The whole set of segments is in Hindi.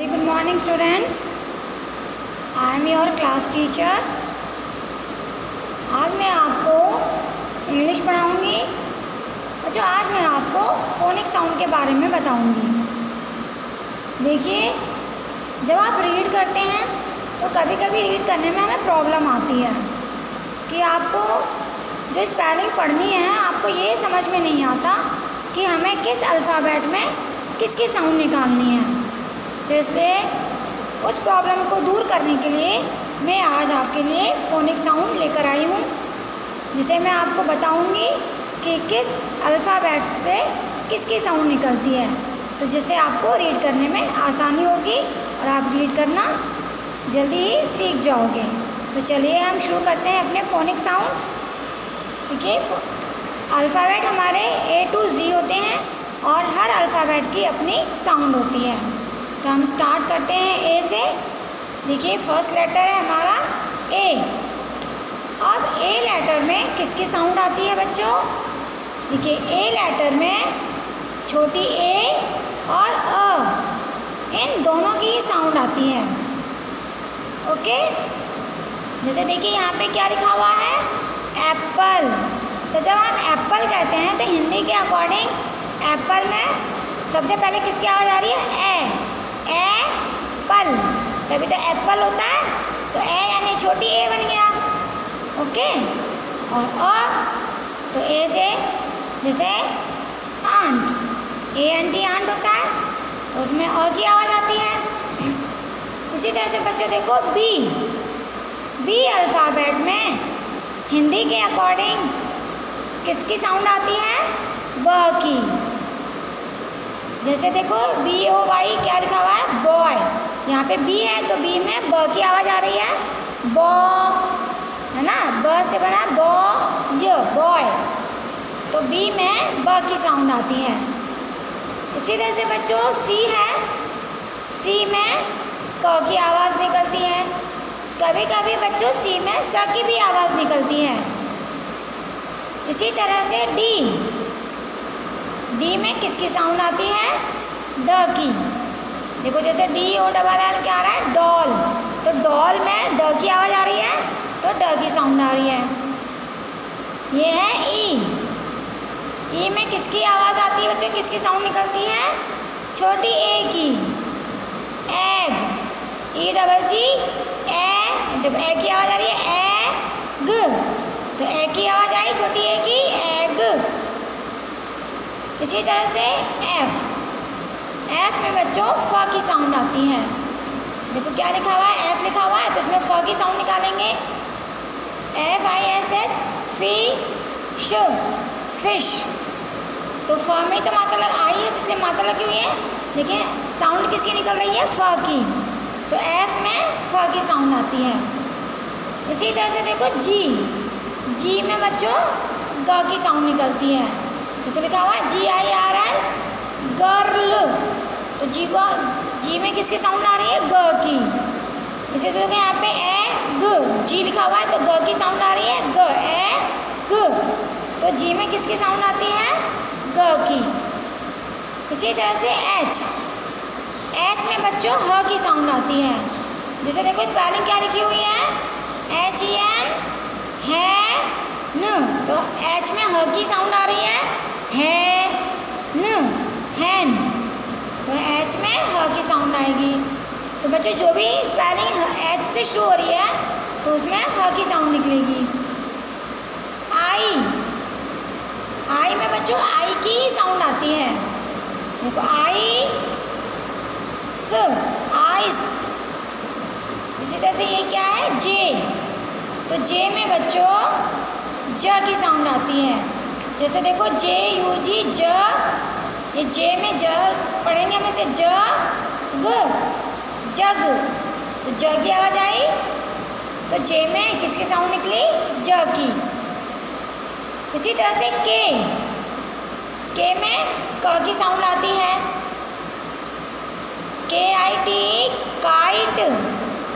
Very good morning students. I am your class teacher. आज मैं आपको इंग्लिश पढ़ाऊँगी। बच्चों आज मैं आपको फोनिक साउंड के बारे में बताऊँगी। देखिए जब आप रीड करते हैं तो कभी कभी रीड करने में हमें प्रॉब्लम आती है कि आपको जो स्पेलिंग पढ़नी है आपको ये समझ में नहीं आता कि हमें किस अल्फ़ाबेट में किसकी साउंड निकालनी है। तो इसलिए उस प्रॉब्लम को दूर करने के लिए मैं आज आपके लिए फोनिक साउंड लेकर आई हूँ, जिसे मैं आपको बताऊँगी कि किस अल्फ़ाबेट से किसकी साउंड निकलती है, तो जिससे आपको रीड करने में आसानी होगी और आप रीड करना जल्दी ही सीख जाओगे। तो चलिए हम शुरू करते हैं अपने फोनिक साउंड्स। ठीक है, अल्फ़ाबेट हमारे A to Z होते हैं और हर अल्फ़ाबेट की अपनी साउंड होती है। तो हम स्टार्ट करते हैं A से। देखिए फर्स्ट लेटर है हमारा A। अब A लेटर में किसकी साउंड आती है बच्चों? देखिए A लेटर में छोटी a और अ, इन दोनों की साउंड आती है। ओके, जैसे देखिए यहाँ पे क्या लिखा हुआ है, एप्पल। तो जब हम एप्पल कहते हैं तो हिंदी के अकॉर्डिंग एप्पल में सबसे पहले किसकी आवाज़ आ रही है? एप्पल, तभी तो एप्पल होता है। तो ए यानी छोटी ए बन गया। ओके, और अ तो ए से जैसे आंट, ए एंटी आंट होता है तो उसमें अ की आवाज़ आती है। इसी तरह से बच्चों देखो बी अल्फ़ाबेट में हिंदी के अकॉर्डिंग किसकी साउंड आती है? ब की। जैसे देखो BOY क्या लिखा हुआ है? बॉय। यहाँ पे बी है तो बी में ब की आवाज़ आ रही है, बॉ, है ना, ब से बना बॉय। तो बी में ब की साउंड आती है। इसी तरह से बच्चों सी है, सी में क की आवाज़ निकलती है। कभी कभी बच्चों सी में स की भी आवाज़ निकलती है। इसी तरह से डी में किसकी साउंड आती है? ड की। देखो जैसे DOLL क्या आ रहा है? डॉल। तो डॉल में ड की आवाज़ आ रही है तो ड की साउंड आ रही है। ये है ई में किसकी आवाज़ आती है बच्चों? किसकी साउंड निकलती है? छोटी ए की, एग। EGG ए, देखो ए की आवाज़ आ रही है एग, तो ए की आवाज़ आई छोटी ए की, एग। इसी तरह से एफ में बच्चों फ की साउंड आती है। देखो क्या लिखा हुआ है, एफ लिखा हुआ है तो इसमें फ की साउंड निकालेंगे, FISH, फिश। तो फ में तो मात्रा लग आई है इसलिए मात्रा लगी हुई है, लेकिन साउंड किसकी निकल रही है? फ की। तो एफ में फ की साउंड आती है। इसी तरह से देखो जी में बच्चों ग की साउंड निकलती है। देखो लिखा हुआ है GIRL, गर्ल। तो जी में किसकी साउंड आ रही है? ग की। इसी तरह यहाँ पे एग, जी लिखा हुआ है तो ग की साउंड आ रही है, ग, एग। तो जी में किसकी साउंड आती है? ग की। इसी तरह से एच में बच्चों ह की साउंड आती है। जैसे देखो स्पेलिंग क्या लिखी हुई है, HEN, हैन। तो एच में ह की साउंड आ रही है, हैन। तो एच में ह की साउंड आएगी। तो बच्चों जो भी स्पेलिंग एच से शुरू हो रही है तो उसमें ह की साउंड निकलेगी। आई में बच्चों आई की ही साउंड आती है। देखो आइस। इसी तरह से ये क्या है? जे। तो जे में बच्चों ज की साउंड आती है। जैसे देखो JUG, ज। ये जे में ज पढ़ेंगे हम इसे, जग। तो ज की आवाज़ आई तो जे में किसकी साउंड निकली? ज की। इसी तरह से के में क की साउंड आती है, KIT, काइट।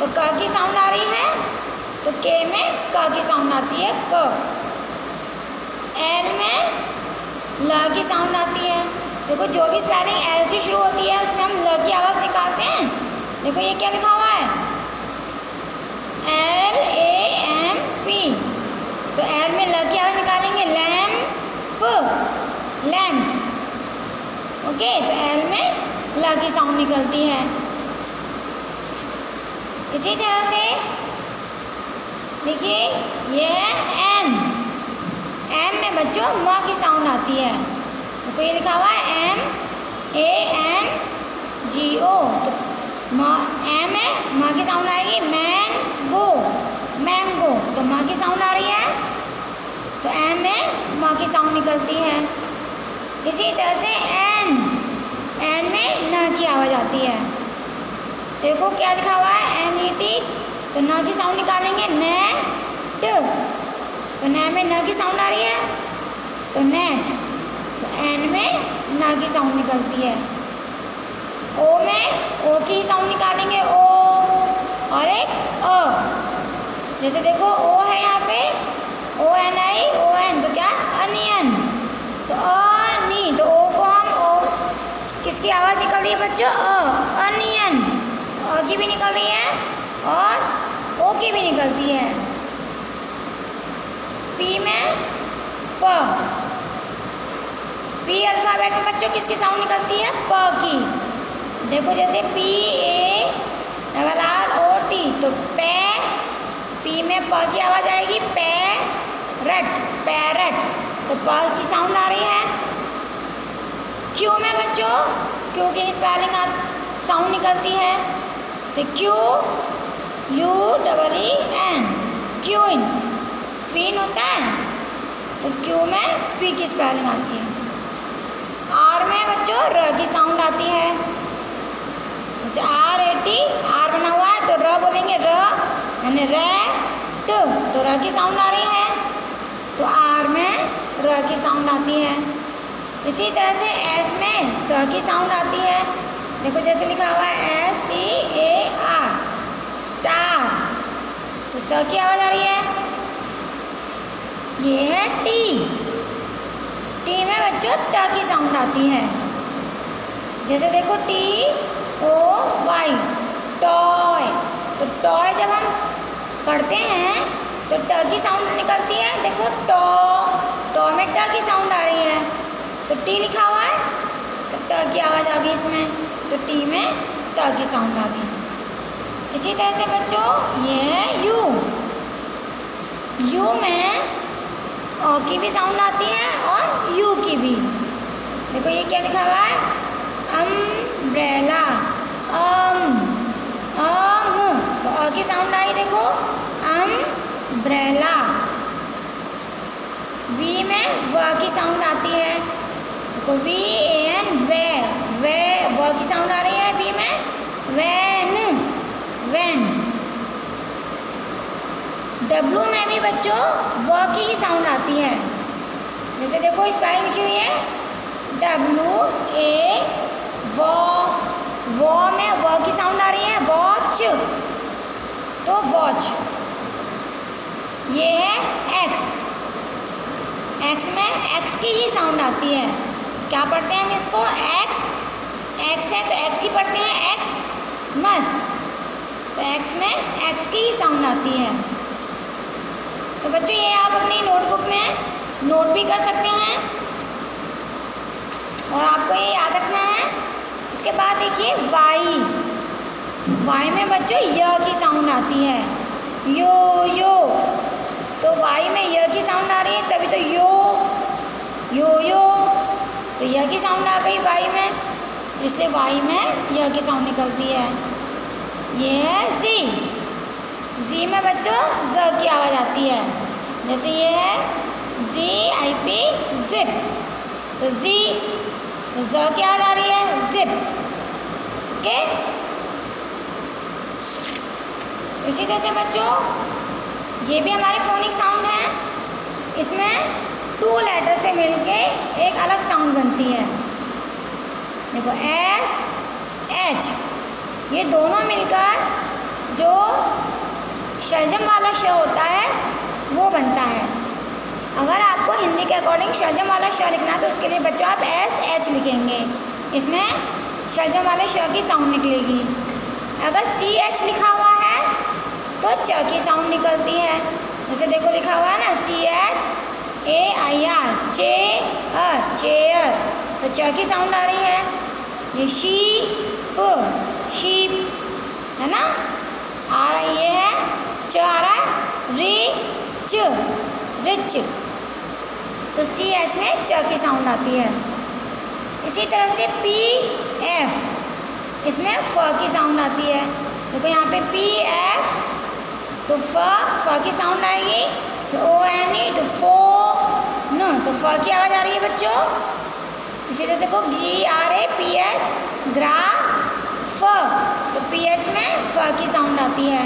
तो क की साउंड आ रही है तो के में क की साउंड आती है, क। एल में ल की साउंड आती है। देखो जो भी स्पेलिंग एल से शुरू होती है उसमें हम ल की आवाज़ निकालते हैं देखो ये क्या लिखा हुआ है, LAMP। तो एल में ल की आवाज़ निकालेंगे, लैम्प, लैम्प। ओके, तो एल में ल की साउंड निकलती है। इसी तरह से देखिए ये है एम। एम में बच्चों म की साउंड आती है। तो ये लिखा हुआ है MANGO। तो एम है, म की साउंड आएगी, मैंगो, मैंगो। तो म की साउंड आ रही है, तो एम में म की साउंड निकलती है। इसी तरह से एन, एन में न की आवाज़ आती है। देखो क्या लिखा हुआ है, NET। तो न की साउंड निकालेंगे, नेट। तो न में न की साउंड आ रही है, तो नेट। तो एन में न की साउंड निकलती है। ओ में ओ की साउंड निकालेंगे, ओ, और एक अ। जैसे देखो ओ है यहाँ पे, ONI, तो क्या, अनियन। तो अनी, तो ओ को हम ओ किसकी आवाज़ निकल रही है बच्चों, अनियन। अ की भी निकल रही है और ओ की भी निकलती है। पी में प, पी अल्फ़ाबेट में बच्चों किसकी साउंड निकलती है, प की। देखो जैसे PARROT, तो पै, पी में प की आवाज़ आएगी, पैरट, पैरट। तो प की साउंड आ रही है। क्यू में बच्चों क्यू की स्पेलिंग साउंड निकलती है, से QUEEN, क्यूइन, क्वीन होता है। तो क्यू में क्वी की स्पेलिंग आती है। आर में बच्चों र की साउंड आती है, जैसे RAT, आर बना हुआ है तो र बोलेंगे, र यानी रेट। तो र की साउंड आ रही है, तो आर में र की साउंड आती है। इसी तरह से एस में स की साउंड आती है। देखो जैसे लिखा हुआ है STAR, स्टार। तो स की आवाज़ आ रही है। ये है टी, टी में बच्चों ट की साउंड आती है। जैसे देखो TOY, टॉय। तो टॉय जब हम पढ़ते हैं तो ट की साउंड निकलती है। देखो टॉ में ट की साउंड आ रही है, तो टी लिखा हुआ है, तो ट की आवाज़ आ गई इसमें, तो टी में ट की साउंड आ गई। इसी तरह से बच्चों ये है यू। यू में ओ की भी साउंड आती है और यू की भी। देखो ये क्या लिखा हुआ है, अम्ब्रेला, तो अ की साउंड आई, देखो अम्ब्रेला। वी में व की साउंड आती है, तो VAN, वे व की साउंड आ रही है। वी में वैन, वैन। डब्लू में भी बच्चों व की ही साउंड आती है। जैसे देखो स्पेलिंग लिखी हुई है, WA, वो में व की साउंड आ रही है, वॉच, तो वॉच। ये है एक्स, एक्स में एक्स की ही साउंड आती है। क्या पढ़ते हैं हम इसको, एक्स, एक्स है तो एक्स ही पढ़ते हैं, एक्स मस। तो एक्स में एक्स की ही साउंड आती है। तो बच्चों ये आप अपनी नोटबुक में नोट भी कर सकते हैं और आपको ये याद रखना है। इसके बाद देखिए वाई, वाई में बच्चों य की साउंड आती है, यो। तो वाई में य की साउंड आ रही है, तभी तो यो। तो य की साउंड आ गई वाई में, इसलिए वाई में य की साउंड निकलती है। ये है जी, जी में बच्चों ज की आवाज़ आती है। जैसे ये है ZIP, जिप। तो जी, तो ज की आवाज़ आ रही है, जिप। ओके, इसी तरह से बच्चों ये भी हमारे फोनिक साउंड है। इसमें 2 लेटर से मिलके एक अलग साउंड बनती है। देखो S, H, ये दोनों मिलकर जो शलजम वाला श होता है वो बनता है। अगर आपको हिंदी के अकॉर्डिंग शलजम वाला श लिखना है तो उसके लिए बच्चों आप SH लिखेंगे, इसमें शलजम वाले श की साउंड निकलेगी। अगर अगर CH लिखा हुआ है तो च की साउंड निकलती है। जैसे देखो लिखा हुआ है ना CHAIR, चेयर, तो च की साउंड आ रही है। ये शीप, शीप है ना, आ रही है, च आ रहा है, रिच, रिच, तो CH में च की साउंड आती है। इसी तरह से PF, इसमें फ की साउंड आती है। देखो यहाँ पे PF, तो फ की साउंड आएगी। तो ONE, तो फोन, तो फ की आवाज़ आ रही है बच्चों। इसी तरह देखो GRAPH, ग्राफ, तो PH में फ की साउंड आती है।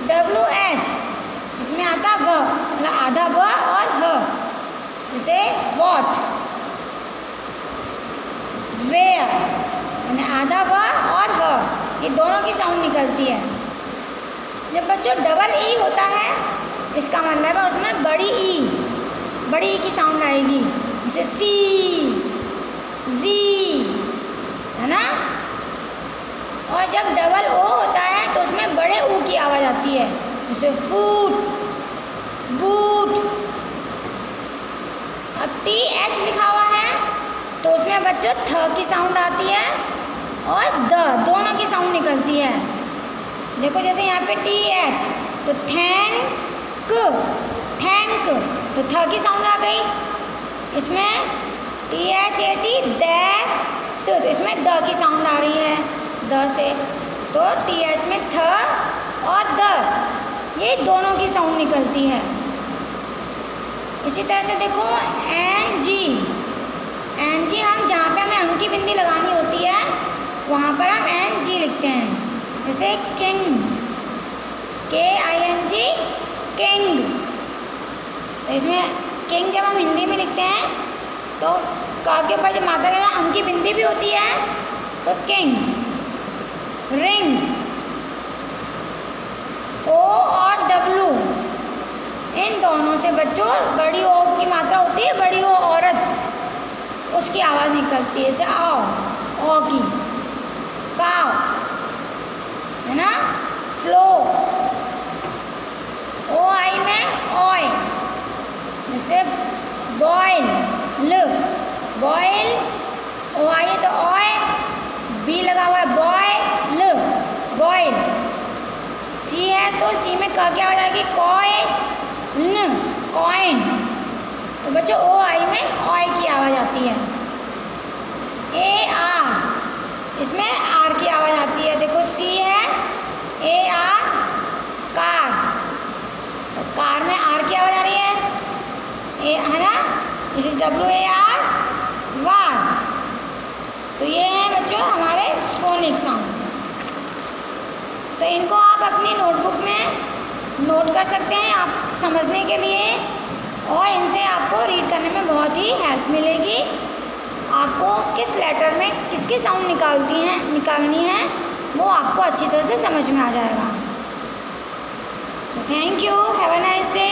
WH, इसमें आता व, मतलब आधा व और ह, जैसे वॉट, वेयर, यानी आधा व और ह, ये दोनों की साउंड निकलती है। जब बच्चों डबल ई होता है, इसका मतलब है उसमें बड़ी ई की साउंड आएगी, जैसे सी, जी, है ना। और जब डबल ओ होता है तो उसमें बड़े ऊ की आवाज़ आती है, जैसे फूट, बूट। अब TH लिखा हुआ है तो उसमें बच्चों थ की साउंड आती है और द, दोनों की साउंड निकलती है। देखो जैसे यहाँ पे TH, तो थैंक, थैंक, तो थ की साउंड आ गई। इसमें THAT, दैट, तो इसमें द की साउंड आ रही है, द से, तो TH में थ और द, ये दोनों की साउंड निकलती है। इसी तरह से देखो NG, हम जहाँ पे हमें अंक की बिंदी लगानी होती है वहाँ पर हम NG लिखते हैं। जैसे किंग, KING, किंग, तो इसमें किंग जब हम हिंदी में लिखते हैं तो का के ऊपर जब मात्रा के साथ अंक की बिंदी भी होती है तो किंग। रिंग, O और W, इन दोनों से बच्चों बड़ी ओ की मात्रा होती है, बड़ी ओ औरत, उसकी आवाज़ निकलती है। जैसे आओ, ओ की, काव, है ना, फ्लो, OI में ऑय, जैसे बॉयल, बॉयल, OI है तो ऑय, B लगा हुआ है, बॉयल, बॉयल। C है तो C में क की आवाज़ आएगी, कॉइन, कॉइन, तो बच्चों OI में ऑय की आवाज़ आती है। AR, इसमें R की आवाज़ आती है। देखो C है, AR, कार, तो कार में R की आवाज़ आ रही है, है ना, दिस इज WAR, वार। तो ये है बच्चों हमारे फोनिक साउंड। तो इनको आप अपनी नोटबुक में नोट कर सकते हैं आप समझने के लिए, और इनसे आपको रीड करने में बहुत ही हेल्प मिलेगी। आपको किस लेटर में किसकी साउंड निकालनी है वो आपको अच्छी तरह से समझ में आ जाएगा। Thank you, have a nice day.